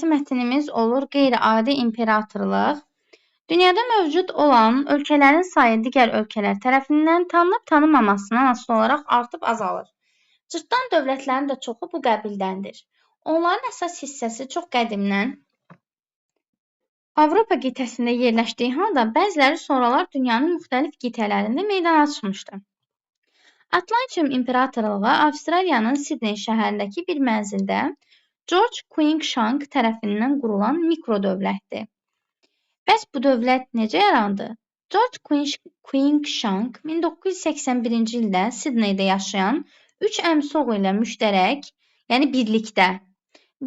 növbəti mətnimiz olur qeyri-adi imperatorluq. Dünyada mövcud olan ölkələrin sayı digər ölkələr tərəfindən tanınıb-tanınmamasından asılı olaraq artıb-azalır. Cırtdan dövlətlərin də çoxu bu qəbildəndir. Onların əsas hissəsi çox qədimdən Avropa qitəsində yerləşdiyi halda bəziləri sonralar dünyanın müxtəlif qitələrində meydana çıxmışdır. Atlantium İmperatorluğu Avstraliyanın Sidney şəhərindəki bir mənzildə George Cruikshank tərəfindən qurulan mikrodövlətdir. Bəs bu dövlət necə yarandı? George Cruikshank 1981-ci ildə Sidneydə yaşayan 3 əmisi-oğlu ilə müştərək, yəni birlikdə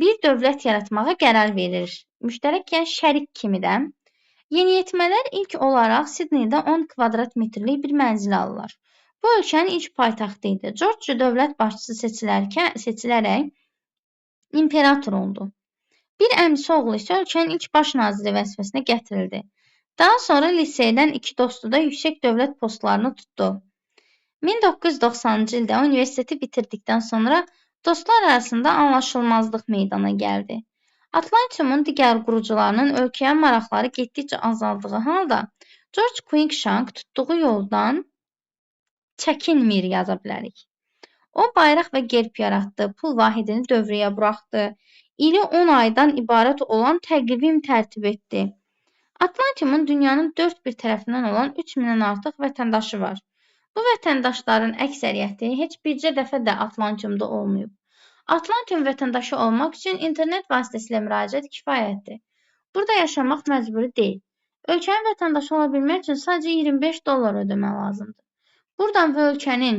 bir dövlət yaratmağa qərar verir. Müştərək, yəni şərik kimi də. Yeniyetmələr ilk olaraq Sidneydə 10 kvadrat metrlik bir mənzil alırlar. Bu ölkənin ilk paytaxtı idi. George dövlət başçısı seçilərək imperator oldu. Bir əmisi-oğlu isə ölkənin ilk baş naziri vəzifəsinə gətirildi. Daha sonra liseydən 2 dostu da yüksək dövlət postlarını tutdu. 1990-cı ildə universiteti bitirdikdən sonra dostlar arasında anlaşılmazlıq meydana gəldi. Atlantiumun digər qurucularının ölkəyə maraqları getdikcə azaldığı halda George Cruikshank tutduğu yoldan çəkinmir yaza bilərik. O, bayraq və gerb yaratdı, pul vahidini dövrəyə buraxdı, ili 10 aydan ibarət olan təqvim tərtib etdi. Atlantiumun dünyanın 4 bir tərəfindən olan 3000-dən artıq vətəndaşı var. Bu vətəndaşların əksəriyyəti heç bircə dəfə də Atlantiumda olmayıb. Atlantium vətəndaşı olmaq üçün internet vasitəsilə müraciət kifayətdir. Burada yaşamaq məcburi deyil. Ölkənin vətəndaşı ola bilmək üçün sadəcə $25 ödəmək lazımdır. Buradan və ölkənin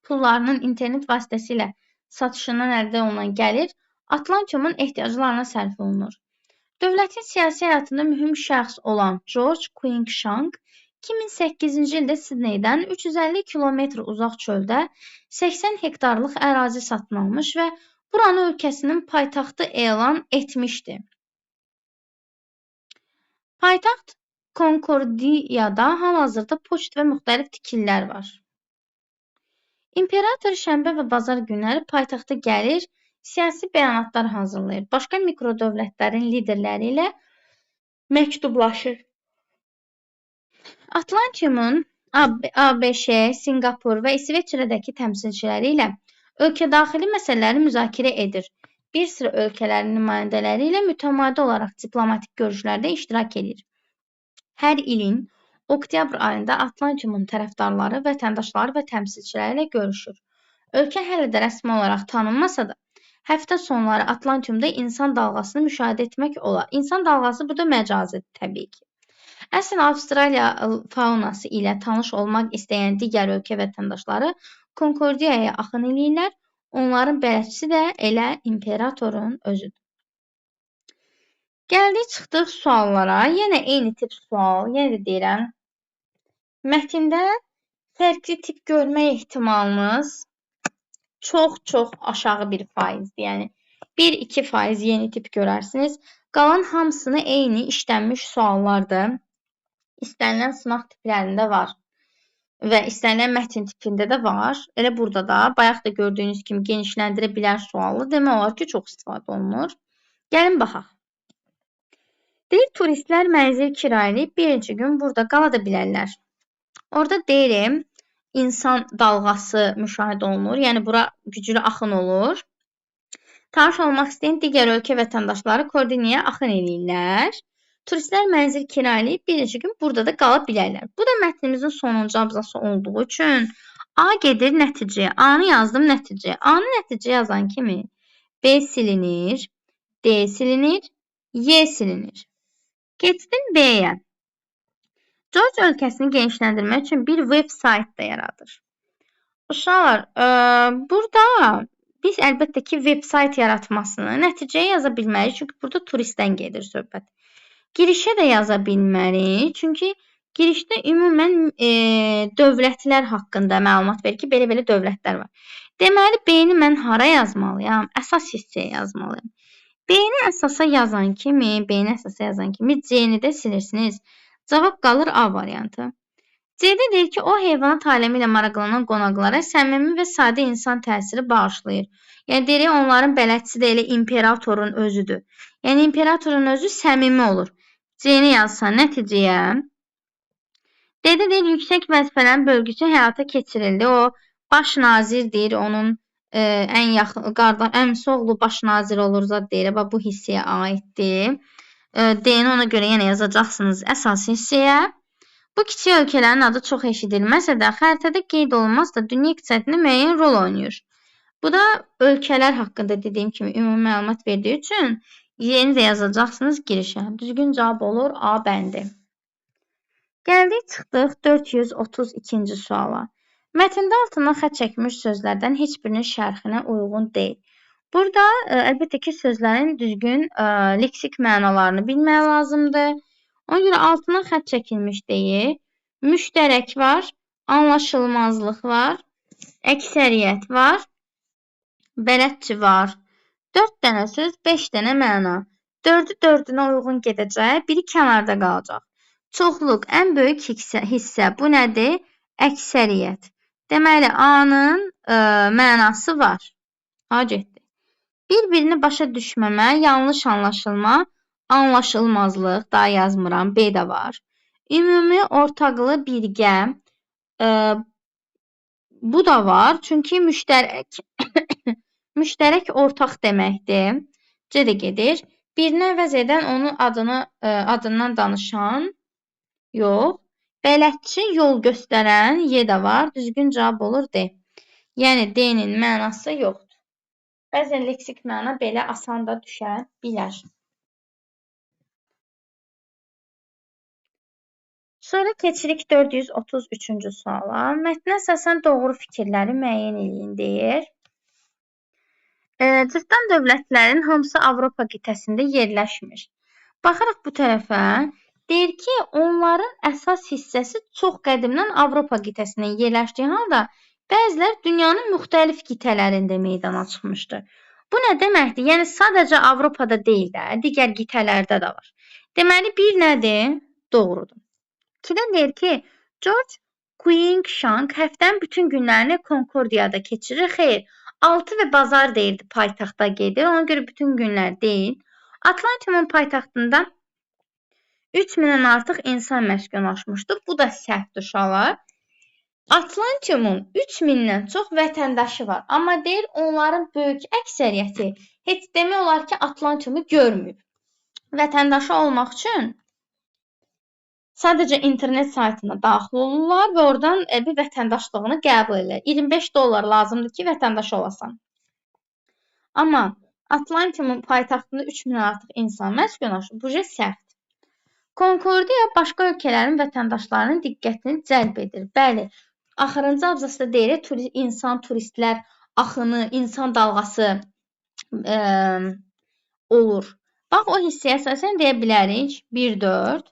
pullarının internet vasitəsilə satışından əldə olunan gəlir Atlantiumun ehtiyaclarına sərf olunur. Dövlətin siyasi həyatında mühüm şəxs olan George Cruikshank 2008-ci ildə Sidneydən 350 kilometr uzaq çöldə 80 hektarlıq ərazi satın almış və buranı ölkəsinin paytaxtı elan etmişdi. Paytaxt Konkordiyada hal-hazırda poçt və müxtəlif tikililər var. İmperator şənbə və bazar günləri paytaxta gəlir, siyasi bəyanatlar hazırlayır. Başqa mikrodövlətlərin liderləri ilə məktublaşır. Atlantiumun ABŞ, Singapur və İsveçrədəki təmsilçiləri ilə ölkədaxili məsələləri müzakirə edir. Bir sıra ölkələrin nümayəndələri ilə mütəmadi olaraq diplomatik görüşlərdə iştirak edir. Hər ilin oktyabr ayında Atlantiumun tərəfdarları, vətəndaşları və təmsilçiləri ilə görüşür. Ölkə hələ də rəsmi olaraq tanınmasa da, həftə sonları Atlantiumda insan dalğasını müşahidə etmək olar. İnsan dalğası burada məcazidir təbii ki. Əsl Avstraliya faunası ilə tanış olmaq istəyən digər ölkə vətəndaşları Konkordiyaya axın eləyirlər. Onların bələdçisi də elə imperatorun özüdür. Gəldik çıxdıq suallara. Yenə eyni tip sual. Yenə də deyirəm. Mətndə fərqli tip görmə ehtimalınız çox aşağı bir faizdir. Yəni 1-2% yeni tip görərsiniz. Qalan hamısını eyni işlənmiş suallardır. İstənilən sınaq tiplərində var. Və istənilən mətn tipində də var. Elə burada da bayaq da gördüyünüz kimi genişləndirə bilər sualı. Demək olar ki, çox istifadə olunur. Gəlin baxaq. Deyir, turistlər mənzil kirayə bir neçə gün burada qala da bilərlər. Orada deyirim, insan dalğası müşahidə olunur. Yəni, bura güclü axın olur. Tanış olmaq istəyən digər ölkə vətəndaşları Koordiniyaya axın edirlər. Turistlər mənzil kirayə bir neçə gün burada da qala bilərlər. Bu da mətnimizin sonuncu abzası olduğu üçün A gedir nəticəyə. A-nı yazdım nəticəyə. A-nı nəticəyə yazan kimi B silinir, D silinir, Y silinir. Keçdim B-yə. George ölkəsini genişləndirmək üçün bir web sayt da yaradır. Uşaqlar, burada biz əlbəttə ki, web sayt yaratmasını nəticəyə yaza bilməliyik. Çünki burada turistdən gedir söhbət. Girişə də yaza bilməliyik. Çünki girişdə ümumən dövlətlər haqqında məlumat verir ki, belə-belə dövlətlər var. Deməli, B-ni mən hara yazmalıyam? Əsas hissəyə yazmalıyam. B-ni əsasa yazan kimi C-ni də silirsiniz. Cavab qalır A variantı. C-də deyir ki, o heyvanat aləmi ilə maraqlanan qonaqlara səmimi və sadə insan təsiri bağışlayır. Yəni deyir, onların bələdçisi də elə imperatorun özüdür. Yəni imperatorun özü səmimi olur. C-ni yazsan nəticəyə. D-də deyir, yüksək vəzifələrin bölgüsü həyata keçirildi. O baş nazir deyir, onun ən yaxın əmisi oğlu baş nazir olur zad deyir. Bu hissəyə aiddir. D-ni ona görə yenə yazacaqsınız əsas hissəyə. Bu kiçik ölkələrin adı çox eşidilməsə də, xəritədə qeyd olunmaz da dünya iqtisadiyyatında müəyyən rol oynayır. Bu da ölkələr haqqında dediyim kimi ümumi məlumat verdiyi üçün yeni də yazacaqsınız girişə. Düzgün cavab olur A bəndi. Gəldik, çıxdıq 432-ci suala. Mətndə altından xətt çəkilmiş sözlərdən heç birinin şərxinə uyğun deyil. Burada əlbəttə ki, sözlərin düzgün leksik mənalarını bilmək lazımdır. Ona görə altından xətt çəkilmiş deyil. Müştərək var, anlaşılmazlıq var, əksəriyyət var, bələdçi var. 4 dənə söz, 5 dənə məna. 4-ü 4-ünə uyğun gedəcək, biri kənarda qalacaq. Çoxluq, ən böyük hissə. Bu nədir? Əksəriyyət. Deməli, A-nın mənası var. A getdi. Bir-birini başa düşməmə, yanlış anlaşılma, anlaşılmazlıq, daha yazmıram, B də var. Ümumi ortaqlı birgə, bu da var, çünki müştərək ortaq deməkdir. C də gedir. Birini əvəz edən onun adından danışan, yox. Bələdçi yol göstərən, Y də var, düzgün cavab olur D. Yəni D-nin mənası yoxdur. Bəzən leksik məna belə asan da düşə bilər. Sonra keçirik 433-cü suala. Mətnə əsasən doğru fikirləri müəyyən eləyin deyir. Cırtdan dövlətlərin hamısı Avropa qitəsində yerləşmir. Baxırıq bu tərəfə. Deyir ki, onların əsas hissəsi çox qədimdən Avropa qitəsində yerləşdiyi halda bəzilər dünyanın müxtəlif qitələrində meydana çıxmışdır. Bu nə deməkdir? Yəni sadəcə Avropada deyil də, digər qitələrdə də var. Deməli, bir nədir? Doğrudur. 2-də deyir ki, George Cruikshank həftənin bütün günlərini Konkordiyada keçirir. Xeyr, 6 və bazar deyildi, paytaxtda gedir. Ona görə bütün günlər deyil. Atlantiumun paytaxtında 3000-dən artıq insan məskunlaşmışdır. Bu da səhvdir uşaqlar. Atlantiumun 3000-dən çox vətəndaşı var. Amma deyir, onların böyük əksəriyyəti heç demək olar ki, Atlantiumu görməyib. Vətəndaşı olmaq üçün sadəcə internet saytına daxil olurlar və oradan bir vətəndaşlığını qəbul edirlər. 25 dollar lazımdır ki, vətəndaş olasan. Amma Atlantiumun paytaxtında 3000-dən artıq insan məskunlaşır. Bu səhvdir. Konkordiya başqa ölkələrin vətəndaşlarının diqqətini cəlb edir. Bəli, axırıncı abzasda deyirik, insan, turistlər axını, insan dalğası olur. Bax, o hissəyə əsasən deyə bilərik. 1-4.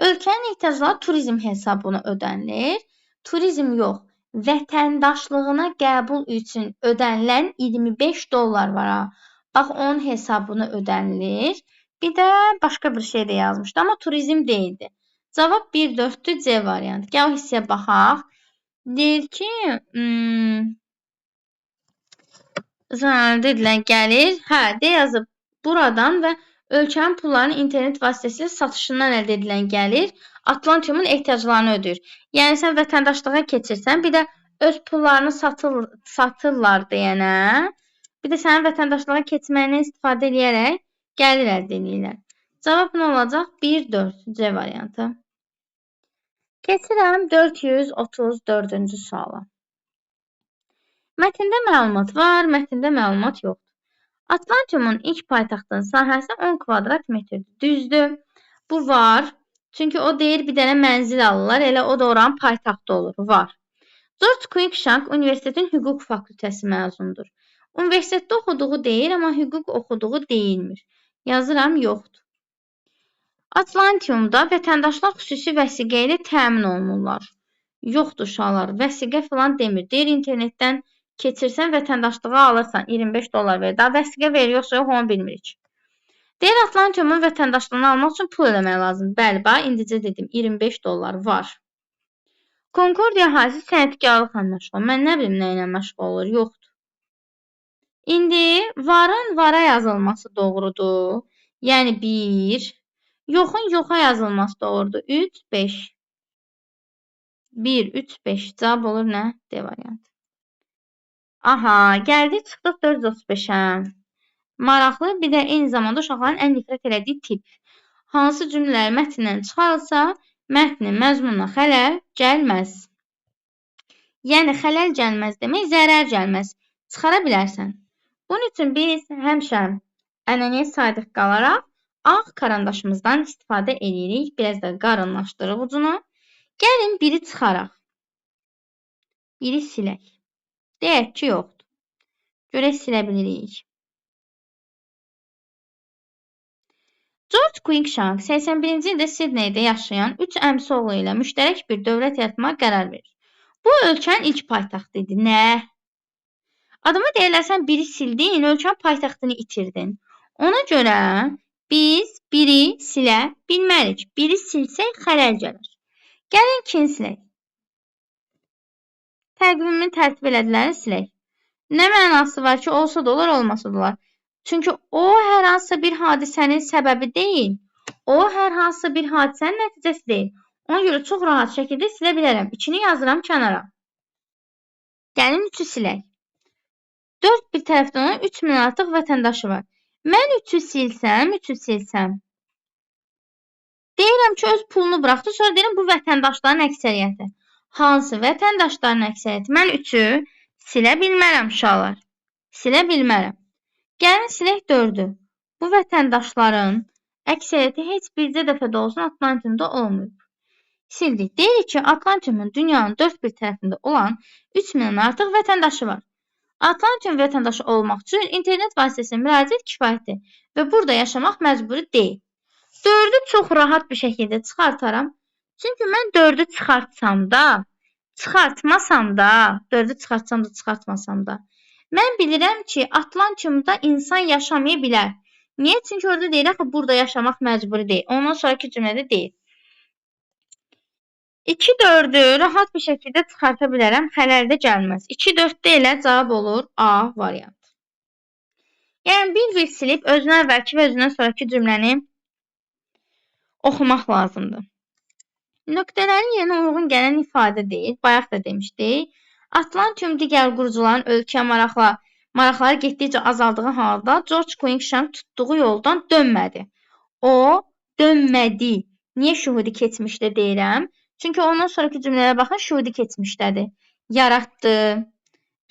Ölkənin ehtiyacları turizm hesabına ödənilir. Turizm yox, vətəndaşlığına qəbul üçün ödənilən 25 dollar var. Bax, onun hesabına ödənilir. Bir də başqa bir şey də yazmışdı, amma turizm deyildi. Cavab 1-4-dür, C variantı. Gəl o hissəyə baxaq. Deyir ki, dedilən gəlir. Hə, D yazıb buradan və ölkənin pullarının internet vasitəsilə satışından əldə edilən gəlir Atlantiumun ehtiyaclarını ödəyir. Yəni, sən vətəndaşlığa keçirsən, bir də öz pullarını satırlar deyənə, bir də sənin vətəndaşlığa keçməyindən istifadə edərək gəlir əldə edirlər. Cavab nə olacaq? 1-4, C variantı. Keçirəm 434-cü suala. Mətndə məlumat var, mətndə məlumat yoxdur. Atlantiumun ilk paytaxtının sahəsi 10 kvadrat metrdir. Düzdür. Bu var. Çünki o deyir, bir dənə mənzil alırlar. Elə o da oranın paytaxtı olur. Var. George Cruikshank universitetin hüquq fakültəsi məzundur. Universitetdə oxuduğu deyir, amma hüquq oxuduğu deyilmir. Yazıram, yoxdur. Atlantiumda vətəndaşlar xüsusi vəsiqə ilə təmin olunurlar. Yoxdur uşaqlar. Vəsiqə falan demir. Deyir, internetdən keçirsən, vətəndaşlığı alırsan, 25 dollar verir. Daha vəsiqə verir, yoxsa yox, onu bilmirik. Deyir, Atlantiumun vətəndaşlığını almaq üçün pul ödəmək lazım. Bəli, indicə dedim, 25 dollar var. Konkordiya əhalisi sənətkarlıqla məşğul. Mən nə bilim nə ilə məşğul olur, yoxdur. İndi varın vara yazılması doğrudur. Yəni 1. Yoxun yoxa yazılması doğrudur. 3, 5. 1, 3, 5. Cavab olur nə? D variantı. Aha, gəldik çıxdıq 435-ə. Maraqlı, bir də eyni zamanda uşaqların ən nifrət elədiyi tip. Hansı cümlələr mətndən çıxarılsa, mətnin məzmununa xələl gəlməz. Yəni, xələl gəlməz demək, zərər gəlməz. Çıxara bilərsən. Bunun üçün biz həmişə ənənəyə sadiq qalaraq ağ karandaşımızdan istifadə edirik. Biraz da qarınlaşdırıq ucunu. Gəlin biri çıxaraq. Biri silək. Deyək ki, yoxdur. Görək silə bilirik. George Cruikshank 81-ci ildə Sidneydə yaşayan 3 əmsi oğlu ilə müştərək bir dövlət yaratmağa qərar verir. Bu ölkənin ilk paytaxtı idi. Nə? Adama deyirlər, sən biri sildin, ölkənin paytaxtını itirdin. Ona görə biz biri silə bilmərik. Biri silsək xələl gəlir. Gəlin ikini silək. Təqvimini tərtib elədilər, silək. Nə mənası var ki, olsa da olar, olmasa da olar. Çünki o hər hansısa bir hadisənin səbəbi deyil. O hər hansısa bir hadisənin nəticəsi deyil. Ona görə çox rahat şəkildə silə bilərəm. İkini yazıram kənara. Gəlin 3-ü silək. 4 bir tərəfdən olan 3000 artıq vətəndaşı var. Mən 3-ü silsəm. Deyirəm ki, öz pulunu buraxdı. Sonra deyirəm, bu vətəndaşların əksəriyyəti. Hansı vətəndaşların əksəriyyəti? Mən 3-ü silə bilmərəm uşaqlar. Silə bilmərəm. Gəlin silək 4-ü. Bu vətəndaşların əksəriyyəti heç bircə dəfə də olsun Atlantimdə olmayıb. Sildik. Deyirik ki, Atlantimin dünyanın 4 bir tərəfində olan 3000-dən artıq vətəndaşı var. Atlantim vətəndaşı olmaq üçün internet vasitəsilə müraciət kifayətdir və burada yaşamaq məcburi deyil. 4-ü çox rahat bir şəkildə çıxartaram. Çünki mən 4-ü çıxartsam da, çıxartmasam da, 4-ü çıxartsam da, çıxartmasam da, mən bilirəm ki, Atlantimdə insan yaşamaya bilər. Niyə? Çünki orada deyirək ki, burada yaşamaq məcburi deyil. Ondan sonraki cümlədə deyil. 2-4-ü rahat bir şəkildə çıxarta bilərəm. Xələl də gəlməz. 2-4-də elə cavab olur A variantı. Yəni, bir silib özünə əvvəlki və özündən sonraki cümləni oxumaq lazımdır. Nöqtələrin yerinə uyğun gələn ifadə deyil. Bayaq da demişdik. Atlantium digər qurucuların ölkəyə maraqları getdikcə azaldığı halda George Cruikshank tutduğu yoldan dönmədi. O, dönmədi. Niyə şühudi keçmişdə deyirəm? Çünki ondan sonraki cümlələrə baxın, şühudi keçmişdədir. Yaratdı,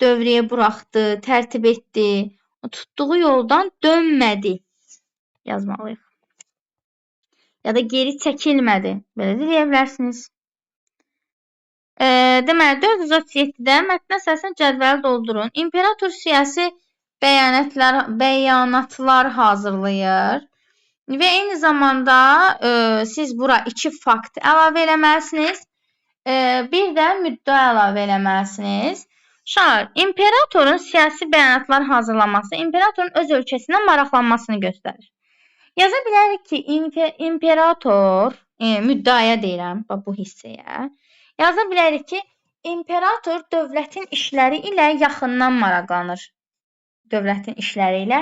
dövrəyə buraxdı, tərtib etdi. O, tutduğu yoldan dönmədi. Yazmalıyıq. Ya da geri çəkilmədi. Belə də deyə bilərsiniz. Deməli, 437-də mətnə əsasən cədvəli doldurun. İmperator siyasi bəyanatlar hazırlayır və eyni zamanda siz bura 2 fakt əlavə eləməlisiniz. Bir də müddəa əlavə eləməlisiniz. Uşaqlar, imperatorun siyasi bəyanatlar hazırlaması imperatorun öz ölkəsindən maraqlanmasını göstərir. Yaza bilərik ki, imperator, müddəaya deyirəm bu hissəyə. Yaza bilərik ki, imperator dövlətin işləri ilə yaxından maraqlanır. Dövlətin işləri ilə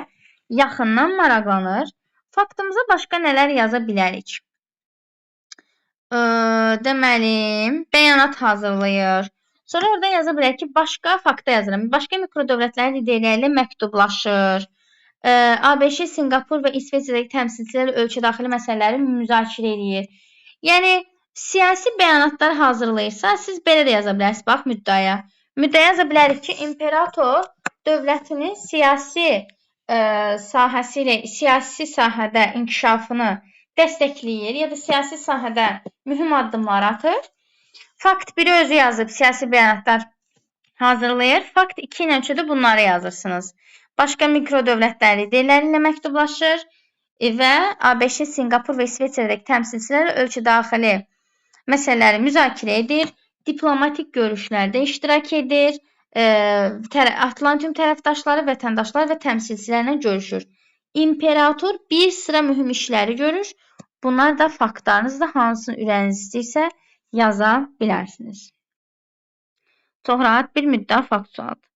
yaxından maraqlanır. Faktımıza başqa nələr yaza bilərik? Deməli, bəyanat hazırlayır. Sonra orada yaza bilərik ki, başqa fakta yazıram. Başqa mikrodövlətlərin liderləri ilə məktublaşır. ABŞ, Singapur və İsveçrədəki təmsilçilər ölkə daxili məsələləri müzakirə edir. Yəni, siyasi bəyanatlar hazırlayırsa, siz belə də yaza bilərsiniz. Bax, müddəaya. Müddəaya yaza bilərik ki, imperator dövlətinin siyasi sahədə inkişafını dəstəkləyir ya da siyasi sahədə mühüm addımlar atır. Fakt 1-i özü yazıb, siyasi bəyanatlar hazırlayır. Fakt 2 ilə ölçüdə bunları yazırsınız. Başqa mikrodövlətlər liderləri ilə məktublaşır və ABŞ, Singapur və İsveçrədəki təmsilçilər ölkə daxili məsələləri müzakirə edir, diplomatik görüşlərdə iştirak edir, Atlantium tərəfdaşları, vətəndaşlar və təmsilçilərlə görüşür. İmperator bir sıra mühüm işləri görür. Bunlar da faktlarınızda hansını ürəyiniz istəyirsə yaza bilərsiniz. Çox rahat bir müddət fakt sualıdır.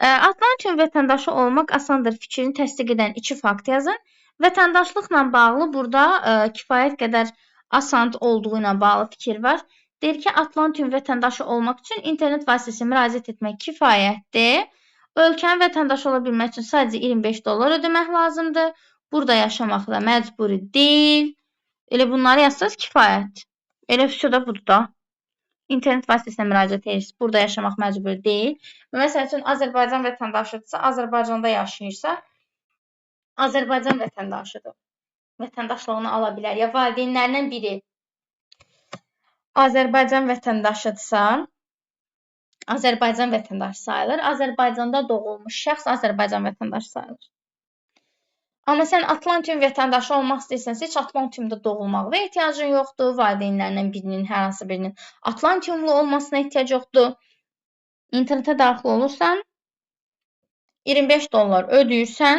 Atlantium vətəndaşı olmaq asandır fikrini təsdiq edən 2 fakt yazın. Vətəndaşlıqla bağlı burada kifayət qədər asan olduğu ilə bağlı fikir var. Deyir ki, Atlantium vətəndaşı olmaq üçün internet vasitəsilə müraciət etmək kifayətdir. Ölkənin vətəndaşı ola bilmək üçün sadəcə $25 ödəmək lazımdır. Burada yaşamaq da məcburi deyil. Elə bunları yazsanız kifayət. Elə fikir də budur da. İnternet vasitəsilə müraciət edirsiniz. Burada yaşamaq məcburi deyil. Məsələn üçün Azərbaycan vətəndaşıdırsa, Azərbaycanda yaşayırsa, Azərbaycan vətəndaşıdır. Vətəndaşlığını ala bilər. Ya valideynlərindən biri Azərbaycan vətəndaşıdırsa, Azərbaycan vətəndaşı sayılır. Azərbaycanda doğulmuş şəxs Azərbaycan vətəndaşı sayılır. Amma sən Atlantium vətəndaşı olmaq istəyirsənsə, heç Atlantiumda doğulmağa ehtiyacın yoxdur. Valideynlərindən birinin, hər hansı birinin Atlantiumlu olmasına ehtiyac yoxdur. İnternetə daxil olursan, $25 ödəyirsən,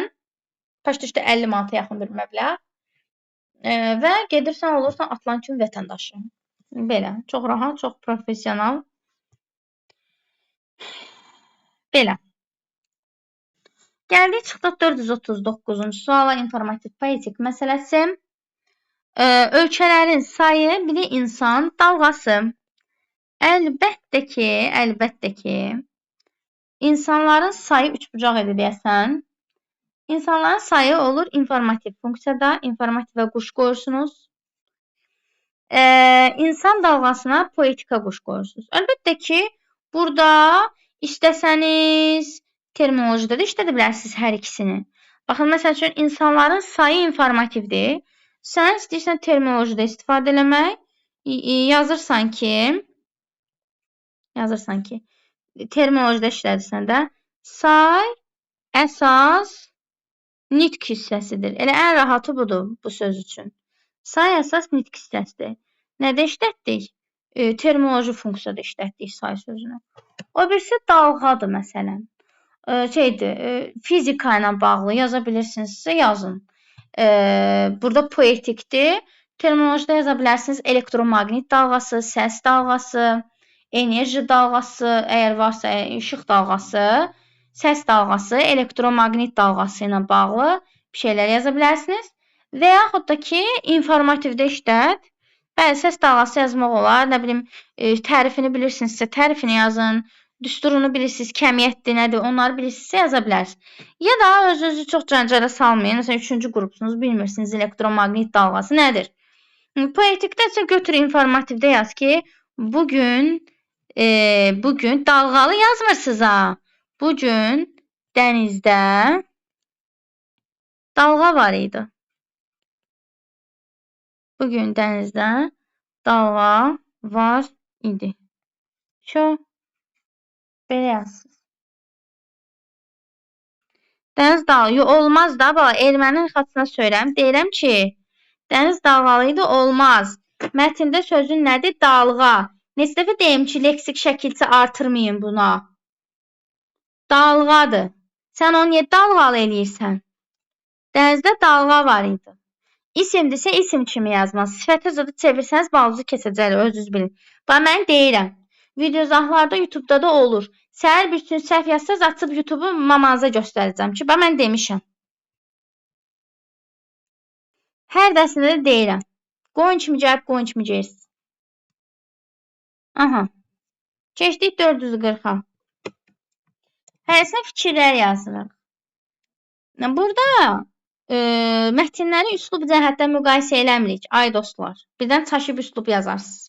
başda 50 manata yaxın bir məbləğ və gedirsən olursan Atlantium vətəndaşı. Belə, çox rahat, çox professional. Belə. Gəldik, çıxdıq 439-cu suala, informativ poetik məsələsi. Ölkələrin sayı, bir de insan dalğası. Əlbəttə ki, insanların sayı üçbucaq edir deyəsən. İnsanların sayı olur informativ funksiyada, informativə quş qoyursunuz. İnsan dalğasına poetika quş qoyursunuz. Əlbəttə ki, burada istəsəniz terminolojida da işlədə bilərsiniz hər ikisini. Baxın, məsəl üçün, insanların sayı informativdir. Sən istəyirsən terminolojida istifadə eləmək, yazırsan ki, terminolojida işlədirsən də, say əsas nitq hissəsidir. Elə ən rahatı budur bu söz üçün. Say əsas nitq hissəsidir. Nədə işlətdik? Terminoloji funksiyada işlətdik say sözünü. O birisi dalğadır məsələn. Fizika ilə bağlı yaza bilirsinizsə yazın. Burada poetikdir. Terminolojida yaza bilərsiniz elektromaqnit dalğası, səs dalğası, enerji dalğası, əgər varsa işıq dalğası, səs dalğası, elektromaqnit dalğası ilə bağlı bir şeylər yaza bilərsiniz. Və yaxud da ki, informativdə işlət. Bəli, səs dalğası yazmaq olar. Nə bilim, tərifini bilirsinizsə tərifini yazın. Düsturunu bilirsiniz, kəmiyyətdir, nədir, onları bilirsinizsə yaza bilərsiniz. Ya da özünüzü çox cəncələ salmayın. Məsələn, 3-cü qrupsunuz, bilmirsiniz elektromaqnit dalğası nədir? Poetikdə isə götür informativdə yaz ki, bugün dalğalı yazmırsınız ha. Bugün dənizdə dalğa var idi. Bugün dənizdə dalğa var idi. Belə yazsınız. Dəniz dalğalı olmaz da, bala, ermənin xatına söyləyəm. Deyirəm ki, dəniz dalğalı idi, olmaz. Mətndə sözün nədir? Dalğa. Neçə dəfə deyim ki, leksik şəkilçi artırmayın buna. Dalğadır. Sən onu niyə dalğalı eləyirsən? Dənizdə dalğa var idi. İsimdirsə isim kimi yazmaz. Sifətə zıdı çevirsəniz balıcı keçəcək, özünüz bilin. Bax, mən deyirəm. Videozahlarda YouTube'da da olur. Səhər bir gün səhv yazsanız açıb YouTube'u mamanıza göstərəcəm ki, bax, mən demişəm. Hər dərsində də deyirəm. Qoyun kimi gəlib, qoyun kimi geyirsiz. Aha. Keçdik 440-a. Hərəsinə fikirlər yazırıq. Burada mətnləri üslub cəhətdən müqayisə eləmirik, ay dostlar. Birdən çaşıb üslub yazarsınız.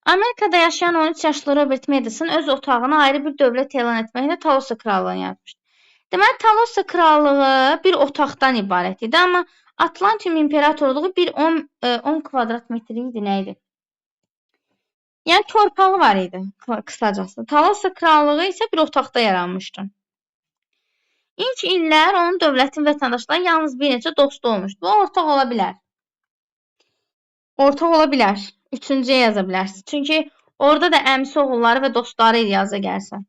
Amerikada yaşayan 13 yaşlı Robert Madison öz otağını ayrı bir dövlət elan etməklə Talosa krallığını yaratmışdı. Deməli, Talosa krallığı bir otaqdan ibarət idi, amma Atlantium imperatorluğu bir 10 kvadrat metri idi, nə idi? Yəni, torpağı var idi, qısacası. Talosa krallığı isə bir otaqda yaranmışdı. İlk illər onun dövlətin vətəndaşları yalnız bir neçə dostu olmuşdu. Bu, ortaq ola bilər. Ortaq ola bilər. Üçüncüyə yaza bilərsiniz. Çünki orada da əmsi oğulları və dostları ilə yaza gəlsən.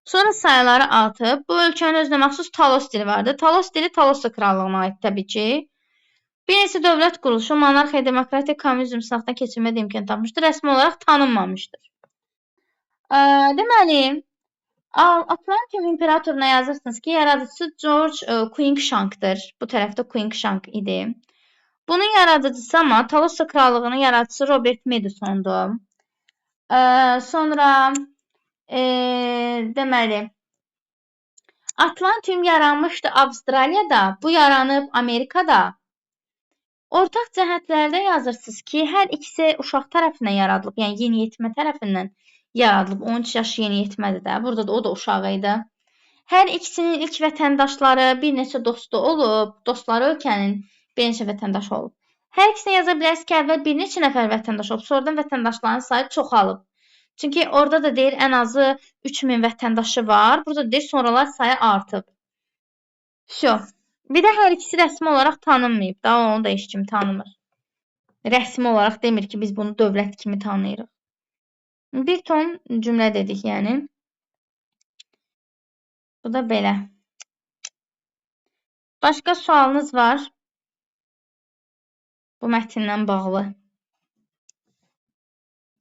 Sonra sayıları atıb, bu ölkənin özünə məxsus Talos dili vardı. Talos dili Talosa krallığına aid təbii ki. Bir neçə dövlət quruluşu, monarxiya, demokratiya, kommunizm sınaqdan keçirmədə imkan tapmışdır. Rəsmi olaraq tanınmamışdır. Deməli, Atlantium imperatoruna yazırsınız ki, yaradıcısı George Cruikshank'dır. Bu tərəfdə Cruikshank idi. Bunun yaradıcısı ama Talosa krallığının yaradıcısı Robert Madison'dur. Sonra deməli, Atlantium yaranmışdı Avstraliyada, bu yaranıb Amerikada. Ortaq cəhətlərdə yazırsınız ki, hər ikisi uşaq tərəfindən yaradılıb, yəni yeniyetmə tərəfindən yaradılıb. 13 yaş yeniyetmədir də, burada da o da uşaq idi. Hər ikisinin ilk vətəndaşları bir neçə dostu olub, dostları ölkənin bir neçə vətəndaşı olub. Hər ikisini yaza bilərsiniz ki, əvvəl bir neçə nəfər vətəndaş olub, sonradan vətəndaşların sayı çoxalıb. Çünki orada da deyir ən azı 3000 vətəndaşı var, burada deyir sonralar sayı artıb. Всё. Bir də hər ikisi rəsmi olaraq tanınmayıb da, onu da heç kim tanımır. Rəsmi olaraq demir ki, biz bunu dövlət kimi tanıyırıq. Bir ton cümlə dedik, yəni. Bu da belə. Başqa sualınız var bu mətndən bağlı?